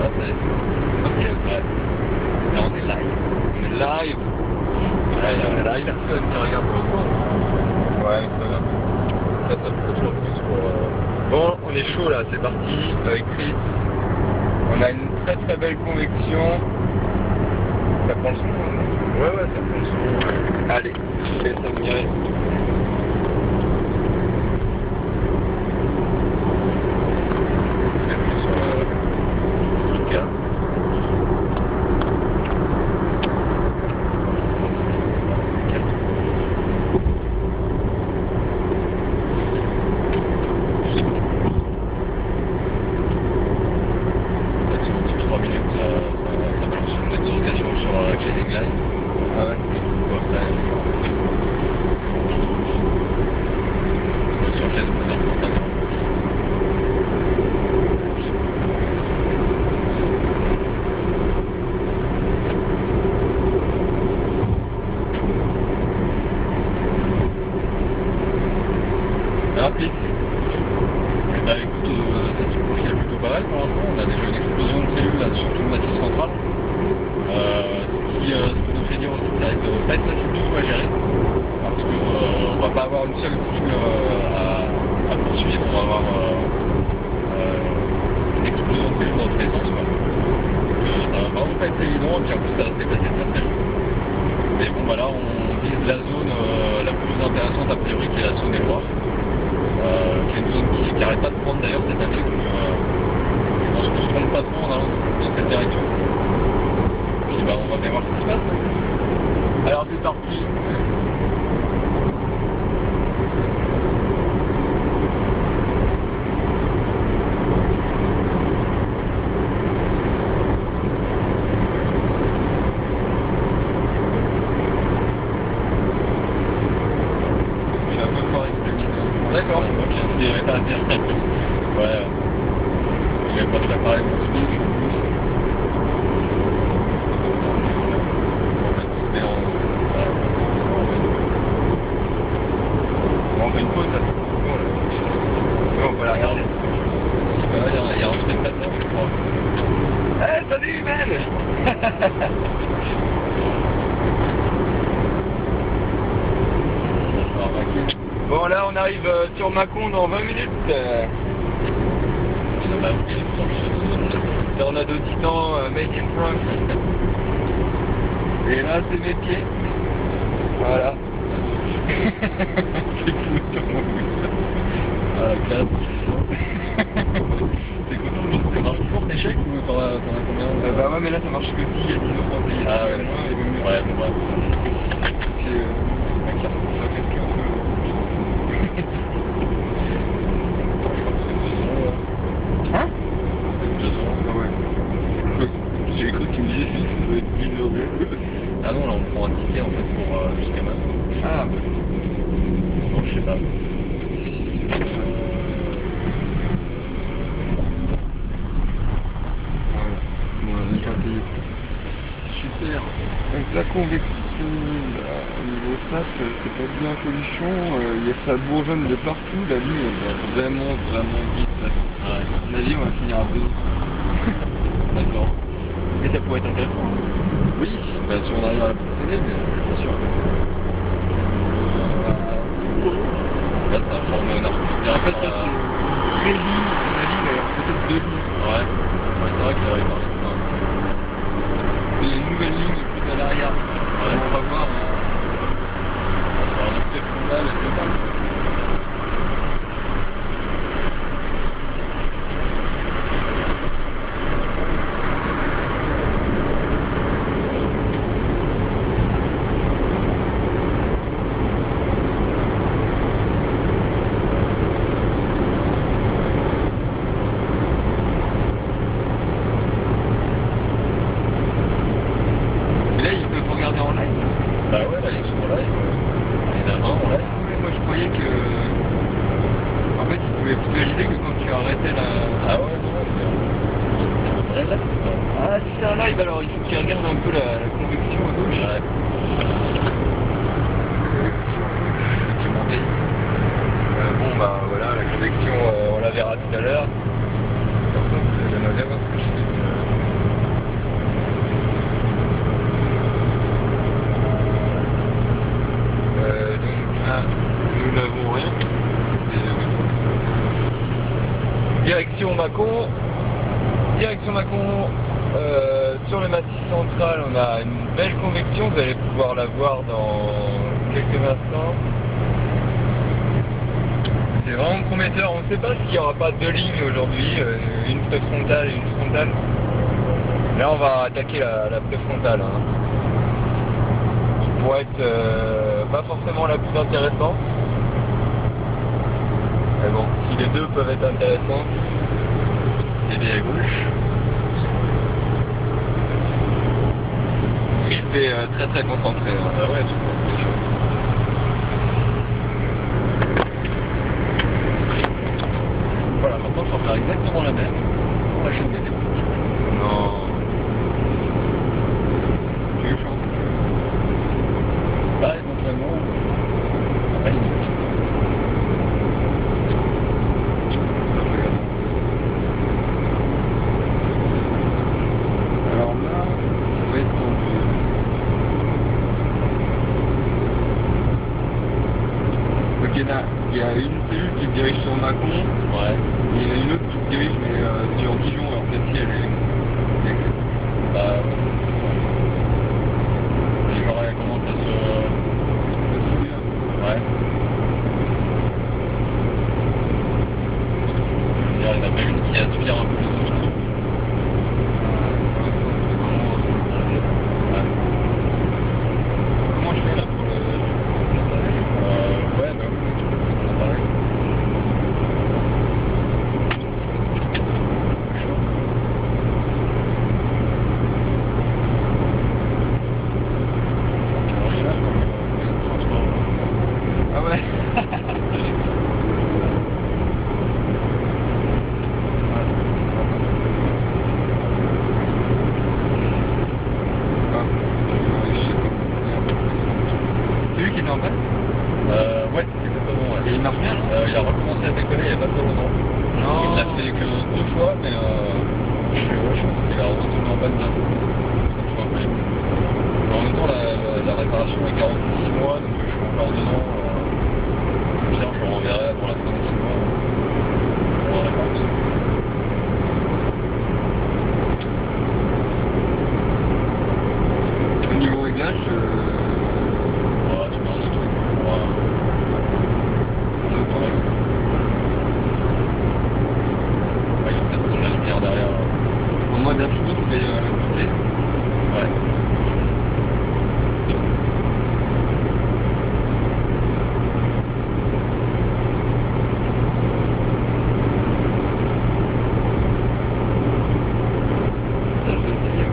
Ah, ça y est. Ok, ouais. Là, on est live. On est live. Ouais, là, il y a personne qui regarde encore. Ouais, c'est pas grave. Ça peut toujours plus pour... Bon, on est chaud là, c'est parti avec Chris. On a une très très belle convection. Ça prend le son, hein? Ouais, ça prend le son. Allez, je vais s'admirer. Rapide. Bah écoute, ça se profile plutôt pas mal pour l'instant. On a déjà une explosion de cellules là, sur tout le massif central. Ce qui nous fait dire aussi que ça risque de pas être facile du tout à gérer. Parce que on va pas avoir une seule cible à poursuivre, on va avoir une explosion de cellules dans tous les sens. Donc, ça va vraiment pas être évident, et puis en plus ça va se dépasser très très vite. Mais bon bah là on vise la zone la plus intéressante a priori qui est la zone Éloire. Qui est une zone qui n'arrête pas de prendre d'ailleurs cette année, donc je pense qu'on se trompe pas trop en allant dans cette direction. Puis bah on va bien voir ce qui se passe. Alors c'est parti. D'accord, ok, je dirais pas bien. Ouais, je vais pas préparer mon speech. On fait une pause là. Bon, on peut la regarder. Il y a un spectateur, je crois. Eh, salut, man. Bon, là on arrive sur Mâcon dans 20 minutes. Là on a deux titans made in France. Et là c'est mes pieds. Voilà. C'est cool, ah la classe. T'es content de ça marche toujours tes chèques ou t'en as combien bah ouais mais là ça marche que si il y a 10 euros en pays. Ah ouais, ouais, bon bref. C'est un carte pour faire quelqu'un un peu. Hein? 2 ans, ah ouais. J'ai cru que tu me disais que ça doit être 10 euros. Ah non, là on prend un ticket en fait pour jusqu'à maintenant. Ah bah. Non, je sais pas. Voilà. Bon, on est pas payé. Super. Donc la convection, là, au niveau SAT, c'est pas bien en solution. Il y a ça bourgeonne de partout. La ligne va vraiment vite. Ouais. À mon avis, on va finir à 2. D'accord. Mais ça pourrait être intéressant. Oui, bah, si on arrive à la procéder, mais bien sûr. Là, ça a formé un arc. En fait, ça, c'est une ligne, à mon avis, mais peut-être 2 lignes. Ouais, c'est vrai qu'il arrive par là. C'est une nouvelle ligne plus à l'arrière. Ouais. On va voir. Ça va rester fondal et c'est pas. Bah ouais, là ils sont en live. Il y en a un en live. Ouais, moi je croyais que... En fait ils pouvaient visualiser que quand tu arrêtais la... Ah ouais, c'est un vrai live. Ah si c'est un live alors il faut qu'ils regardent un peu la convection à gauche. Ouais. Bon bah voilà, la convection on la verra tout à l'heure. J'aimerais bien voir ce que je fais. direction Mâcon. Sur le massif central, on a une belle convection, vous allez pouvoir la voir dans quelques instants. C'est vraiment prometteur, on ne sait pas s'il n'y aura pas deux lignes aujourd'hui, une préfrontale et une frontale. Là on va attaquer la préfrontale, hein, qui pourrait être pas forcément la plus intéressante. Mais bon, si les deux peuvent être intéressants, c'est bien à gauche. C'est très concentré. Hein. Ah ouais, voilà, maintenant il faut faire exactement la même pour la chaîne des démos. Non. Tu es chaud? Bah éventuellement, à la limite. Alors là, ça va être tendu. Ok, là, il y a une cellule qui se dirige sur Mâcon. Ouais. Et il y en a une autre qui se dirige mais sur Dijon, alors celle-ci elle est... Bah, j'aurais commencé à se... Ouais. Il y en a même une qui aspire un peu les autres. Comment je fais là pour le... Ouais, bah oui, c'est pareil. Ah ouais. C'est lui qui était en bas? Ouais, exactement, ouais. Et il marche bien, là? Il a recommencé à décoller il n'y a pas très longtemps. Non. Il l'a fait que 2 fois, mais je pense qu'il a retourné en panne bientôt. C'est incroyable. Mais en même temps, la réparation est 46 mois, donc je suis encore dedans. Bien, je le renverrai pour la fin des 6 mois. Pour la réparation. Au niveau réglage, Voilà, tu mets un truc pour... Ouais, il y a peut-être de la lumière derrière. en mode absolu, tu fais la pousser. Ouais. Ça, je vais essayer.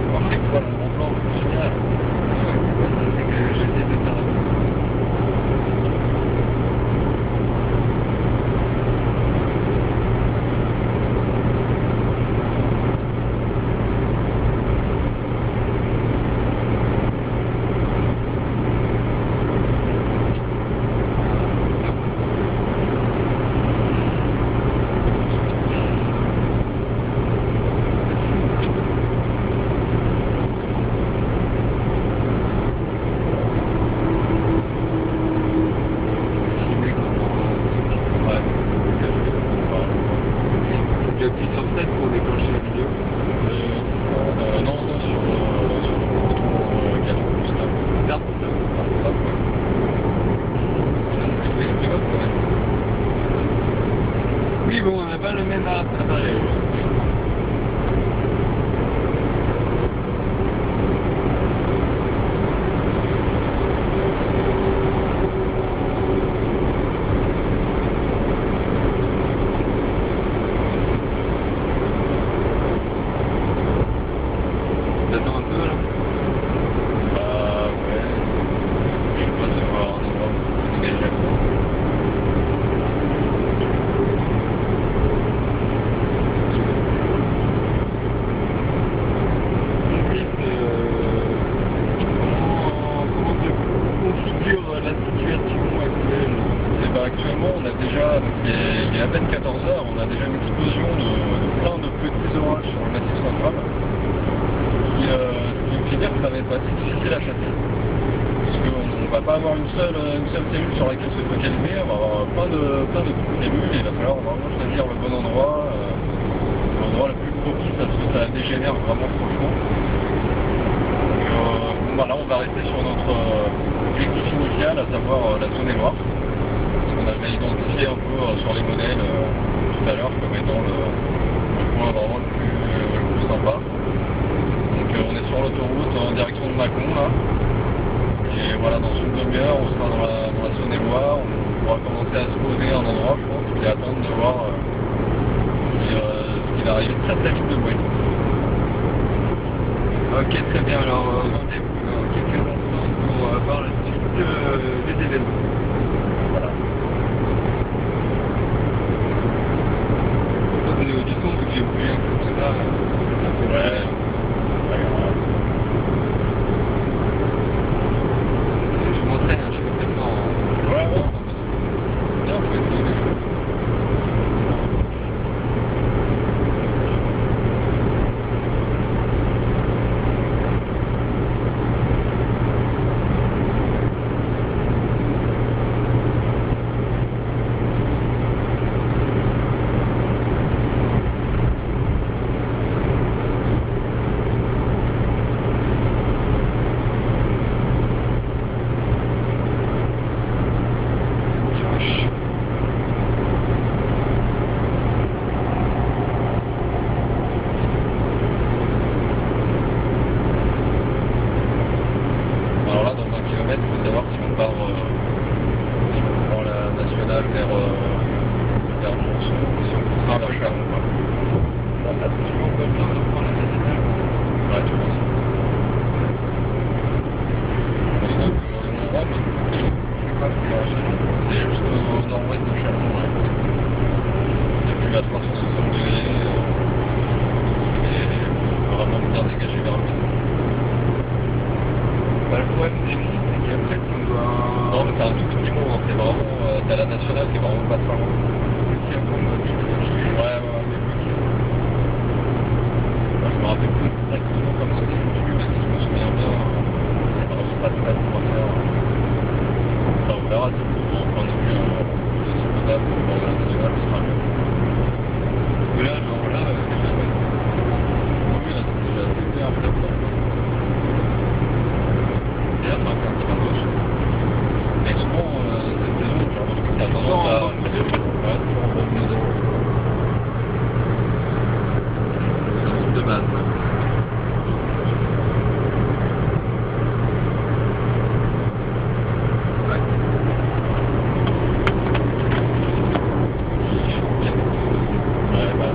Alors, c'est quoi le gros plan? Génial. C'est que j'essaie de faire... ça va être assez difficile à chasser. Parce qu'on ne va pas avoir une seule cellule sur laquelle se focaliser, on va avoir plein de petites cellules et il va falloir vraiment choisir le bon endroit, l'endroit le plus propice à ce que ça dégénère vraiment franchement. Voilà, on va rester sur notre objectif initial, à savoir la zone est noire. Ce qu'on avait identifié un peu sur les modèles tout à l'heure comme étant le point vraiment le plus sympa. Donc on est sur l'autoroute en direction de Mâcon là. Et voilà, dans une demi-heure, on sera dans la Saône-et-Loire, on pourra commencer à se poser un endroit, je pense, et attendre de voir ce qui va arriver très très vite de bruit. Ok, très bien. Alors, rendez-vous dans quelques instants pour voir la suite des événements. Voilà. Au niveau du son, vu que j'ai bougé un peu tout ça, ça fait Ouais. je m'entraîne, je suis complètement en... Ouais, ouais. Bien, faut essayer des choses. Alors là, dans 20 km, il faut savoir si on part, si on prend la nationale vers Monceau, ou si on prend vers Chalon. On a toujours pas le temps de prendre la nationale. Ouais, tu penses. On est donc au même endroit, mais Je sais pas si c'est à Chalon. c'est juste au nord-ouest de Chalon. Ouais. Et puis à 360 degrés, et vraiment bien dégagé vers le sud. Bah, le problème des lignes, c'est qu'après, on doit... Non, mais c'est un tout petit mot, hein. C'est vraiment, t'as la nationale qui est vraiment pas très loin. Aussi un peu mobile. Ouais, moi, je me rappelle plus exactement comment c'est foutu, mais si je me souviens bien, c'est vraiment pas très pour faire. Enfin, on verra si mon point de vue c'est potable pour la nationale, ce sera mieux. Mais là, genre là, déjà, ouais. Oui, là, c'est déjà assez clair, je l'avoue. Et là, ça va faire un petit peu gauche. Mais souvent, cette saison, j'ai remarqué que ça a tendance à... Ouais, toujours en bon modo. De base. Ouais. Ouais, bah.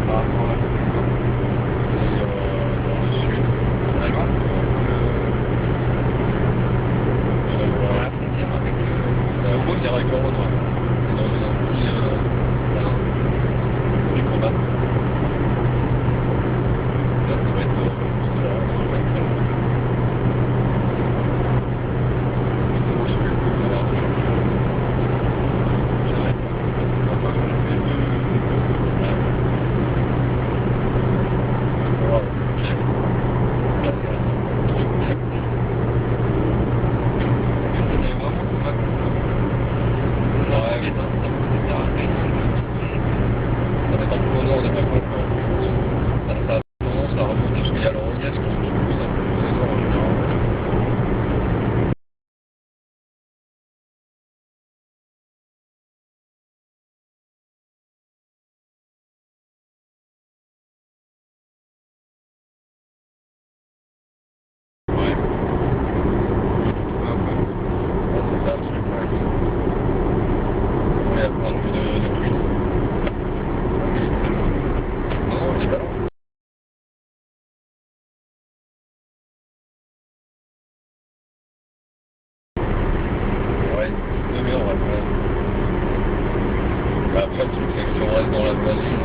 par rapport à la connexion. Et dans le sud, À Lyon, à la frontière avec la frontière avec le Rhône, ouais. C'est dans un petit combat. Là, ça va être juste là, ça va être très long. Au sud, on va voir. J'arrête. Enfin, je vais le... Ouais. Wow, ok. Là, c'est un truc bien cool. Mais c'était vraiment pas cool. Ouais, mais ça dépend de l'honneur de ma compte. Ça a tendance à remonter jusqu'à la relief, qui est plus un peu plus énorme en général. Ouais. Ouais, c'est ça le truc, ouais. Mais à point de vue de tweet. Non, non, c'est pas long. Ouais, une demi-heure, ouais. Bah, après, le truc, c'est que si on reste dans la voisine,